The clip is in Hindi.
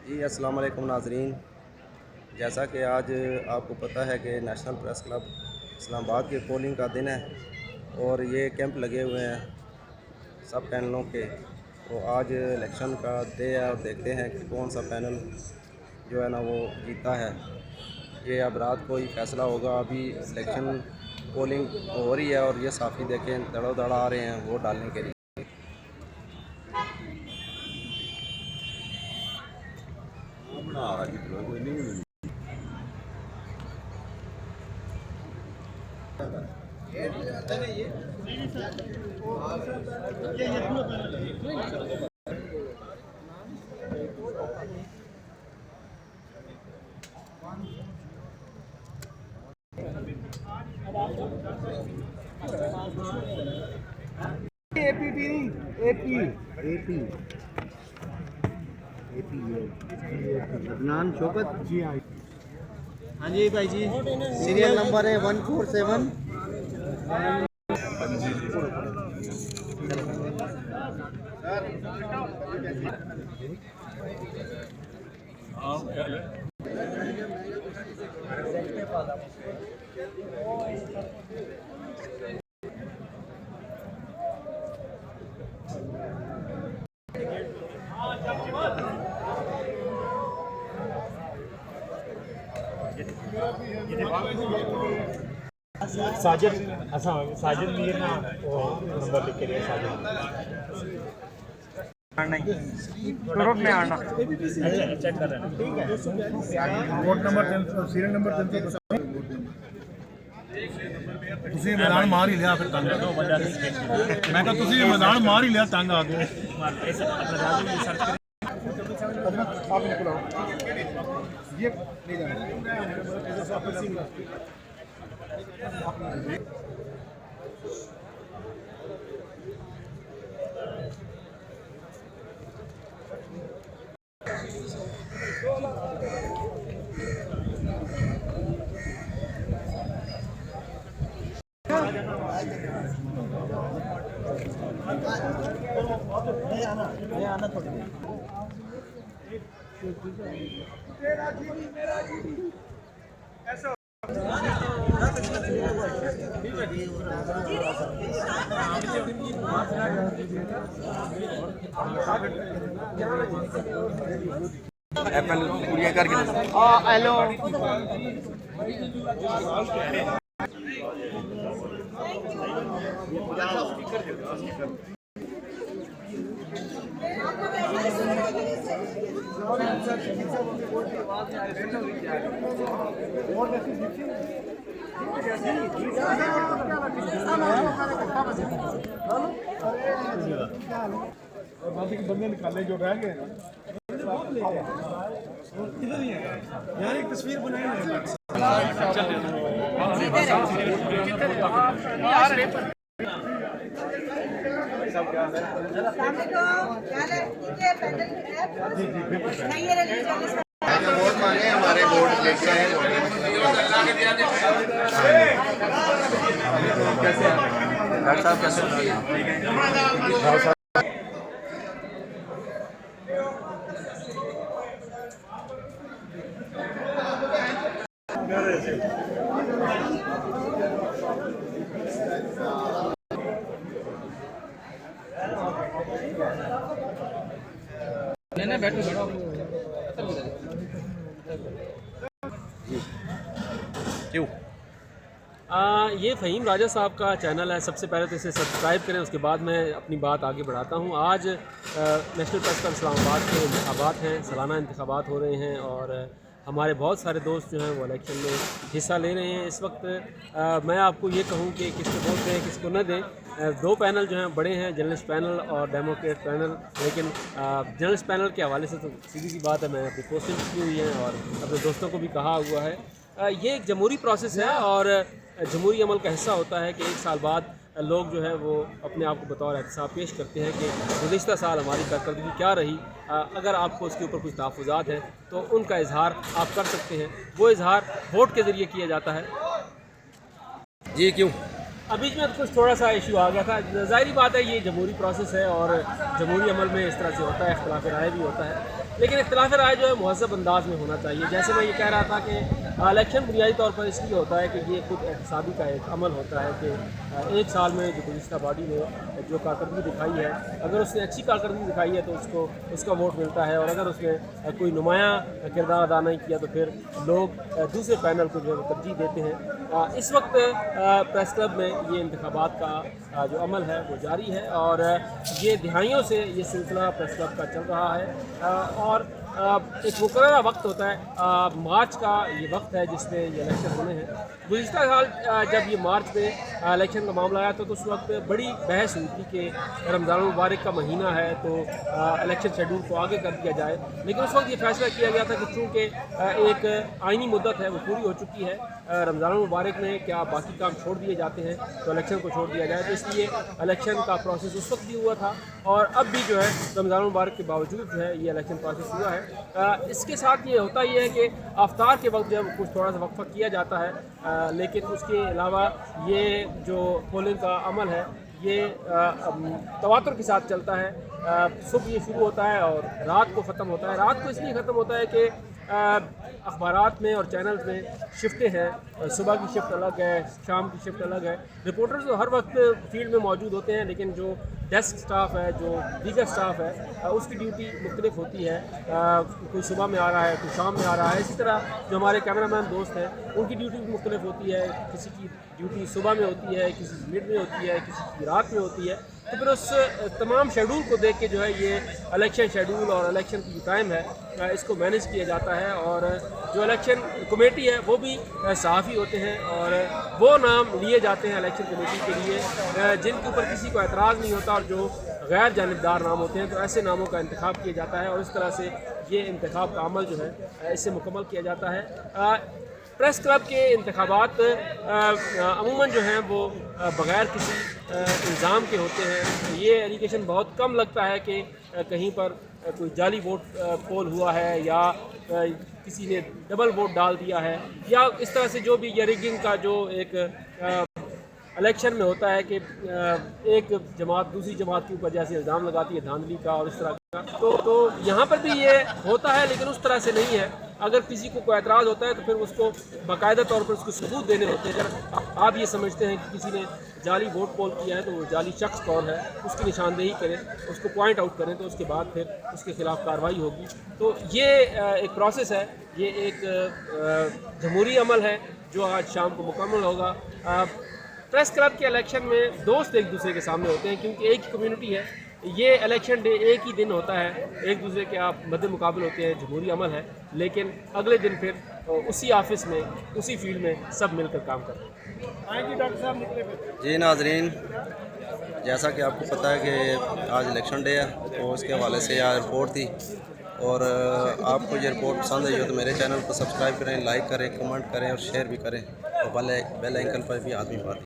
जी अस्सलाम वालेकुम नाज़रीन। जैसा कि आज आपको पता है कि नेशनल प्रेस क्लब इस्लामाबाद के पोलिंग का दिन है और ये कैंप लगे हुए हैं सब पैनलों के। तो आज इलेक्शन का डे है और देखते हैं कि कौन सा पैनल जो है ना वो जीता है। ये अब रात को ही फैसला होगा। अभी इलेक्शन पोलिंग हो रही है और ये साफ़ी देखें दड़ो दड़ आ रहे हैं वोट डालने के लिए। AP AP AP AP Adnan Shaukat ji. हाँ जी भाई जी, सीरियल नंबर है 147। साजिद साजिद मीर ना वो नंबर लिख के दिया साजिद नहीं में आना चेक कर रहे हैं वोट नंबर 300 सीरियल नंबर 300 ਤੁਸੀਂ ਮੈਦਾਨ ਮਾਰ ਹੀ ਲਿਆ ਫਿਰ ਤੰਗ ਮੈਂ ਕਿਹਾ ਤੁਸੀਂ ਮੈਦਾਨ ਮਾਰ ਹੀ ਲਿਆ ਤੰਗ ਆ ਗਏ आप निकलो ये ले जाना आना थोड़ी हेलो बंदे निकाले जो रह गए किधर ही है यार, एक तस्वीर बनाई है वोट मांगे हमारे वोट लेके आए डॉक्टर साहब कैसे बैठो क्यों ये फ़हीम राजा साहब का चैनल है। सबसे पहले तो इसे सब्सक्राइब करें, उसके बाद मैं अपनी बात आगे बढ़ाता हूँ। आज नेशनल प्रेस क्लब इस्लामाबाद के इंतखाबात हैं, सालाना इंतखाबात हो रहे हैं और हमारे बहुत सारे दोस्त जो हैं वो इलेक्शन में हिस्सा ले रहे हैं। इस वक्त मैं आपको ये कहूँ कि किसको वोट दें किसको न दें। दो पैनल जो हैं बड़े हैं, जर्नलिस्ट पैनल और डेमोक्रेट पैनल, लेकिन जर्नलिस्ट पैनल के हवाले से तो सीधी सी बात है, मैंने अपनी पोस्टिंग की हुई है और अपने दोस्तों को भी कहा हुआ है। ये एक जमहूरी प्रोसेस है और जमहूरी अमल का हिस्सा होता है कि एक साल बाद लोग जो है वो अपने आप को बतौर एहतसाब पेश करते हैं कि गुज़िश्ता साल हमारी कारकर्दगी क्या रही। अगर आपको उसके ऊपर कुछ तहफ़्फ़ुज़ात हैं तो उनका इजहार आप कर सकते हैं। वो इजहार वोट के ज़रिए किया जाता है। जी क्यों अभी में कुछ थोड़ा सा इशू आ गया था। ज़ाहिरी बात है ये जमहूरी प्रोसेस है और जमहूरी अमल में इस तरह से होता है, इख्तिलाफ़ राय भी होता है। लेकिन इख्तिलाफ राय जो है महज़ब अंदाज में होना चाहिए। जैसे मैं ये कह रहा था कि इलेक्शन बुनियादी तौर पर इसलिए होता है कि ये खुद एहतसाबी का एक अमल होता है कि एक साल में जो गुज़िश्ता बॉडी ने जो कारकर्दगी दिखाई है, अगर उसने अच्छी कारकर्दगी दिखाई है तो उसको उसका वोट मिलता है, और अगर उसने कोई नुमायाँ किरदार अदा नहीं किया तो फिर लोग दूसरे पैनल को जो है तरजीह देते हैं। इस वक्त प्रेस क्लब में ये इंतखाबात का जो अमल है वो जारी है, और ये दिहाइयों से ये सिलसिला प्रेस क्लब का चल रहा है। और एक मुकर्ररा वक्त होता है, मार्च का ये वक्त है जिसमें ये इलेक्शन होने हैं। गुज़िश्ता साल जब ये मार्च में इलेक्शन का मामला आया तो उस वक्त बड़ी बहस हुई थी कि रमज़ान मुबारक का महीना है तो इलेक्शन शेड्यूल को आगे कर दिया जाए, लेकिन उस वक्त ये फैसला किया गया था कि चूँकि एक आइनी मुद्दत है वो पूरी हो चुकी है, रमज़ान मुबारक में क्या बाकी काम छोड़ दिए जाते हैं तो इलेक्शन को छोड़ दिया जाए। तो इसलिए इलेक्शन का प्रोसेस उस वक्त भी हुआ था और अब भी जो है रमज़ान मुबारक के बावजूद जो है ये इलेक्शन प्रोसेस हुआ है। इसके साथ ये होता ही है कि आफ्तार के वक्त जब कुछ थोड़ा सा वक्फा किया जाता है, लेकिन उसके अलावा ये जो पोलिंग का अमल है ये तवातुर के साथ चलता है। सुबह ये शुरू होता है और रात को ख़त्म होता है। रात को इसलिए ख़त्म होता है कि अखबारात में और चैनल्स में शिफ्टें हैं, सुबह की शिफ्ट अलग है, शाम की शिफ्ट अलग है। रिपोर्टर्स तो हर वक्त फील्ड में मौजूद होते हैं, लेकिन जो डेस्क स्टाफ है, जो दीगर स्टाफ है, उसकी ड्यूटी मुख्तलिफ होती है। कोई सुबह में आ रहा है, कोई शाम में आ रहा है। इसी तरह जो हमारे कैमरामैन दोस्त हैं उनकी ड्यूटी भी मुख्तलिफ होती है। किसी की ड्यूटी सुबह में होती है, किसी की मिड में होती है, किसी की रात में होती है। तो फिर उस तमाम शेड्यूल को देख के जो है ये इलेक्शन शेड्यूल और इलेक्शन की टाइम है इसको मैनेज किया जाता है। और जो इलेक्शन कमेटी है वो भी सहाफ़ी होते हैं और वो नाम लिए जाते हैं इलेक्शन कमेटी के लिए जिनके ऊपर किसी को एतराज़ नहीं होता और जो गैर जानिबदार नाम होते हैं, तो ऐसे नामों का इंतखाब किया जाता है और इस तरह से ये इंतखाब का अमल जो है इससे मुकम्मल किया जाता है। प्रेस क्लब के इंतखाबात अमूमन जो हैं वो बग़ैर किसी इल्ज़ाम के होते हैं। ये एलिगेशन बहुत कम लगता है कि कहीं पर कोई जाली वोट पोल हुआ है या किसी ने डबल वोट डाल दिया है या इस तरह से जो भी ये रिगिंग का जो एक इलेक्शन में होता है कि एक जमात दूसरी जमात के ऊपर जैसे इल्ज़ाम लगाती है धांधली का और इस तरह का, तो यहाँ पर भी ये होता है, लेकिन उस तरह से नहीं है। अगर किसी को कोई एतराज़ होता है तो फिर उसको बाकायदा तौर पर उसको सबूत देने होते हैं। अगर आप ये समझते हैं कि किसी ने जाली वोट पोल किया है तो वो जाली शख्स कौन है उसकी निशानदेही करें, उसको पॉइंट आउट करें, तो उसके बाद फिर उसके ख़िलाफ़ कार्रवाई होगी। तो ये एक प्रोसेस है, ये एक जमहूरी अमल है जो आज शाम को मुकम्मल होगा। प्रेस क्लब के इलेक्शन में दोस्त एक दूसरे के सामने होते हैं क्योंकि एक ही कम्युनिटी है। ये इलेक्शन डे एक ही दिन होता है, एक दूसरे के आप मद्दे मुकाबले होते हैं, जमहूरी अमल है, लेकिन अगले दिन फिर उसी ऑफिस में उसी फील्ड में सब मिलकर काम करते हैं। जी डॉक्टर साहब निकले। जी नाजरीन, जैसा कि आपको पता है कि आज इलेक्शन डे है तो उसके हवाले से यहाँ रिपोर्ट थी, और आपको ये रिपोर्ट पसंद आई हो तो मेरे चैनल को सब्सक्राइब करें, लाइक करें, कमेंट करें और शेयर भी करें और बेल आइकन पर भी आदमी बात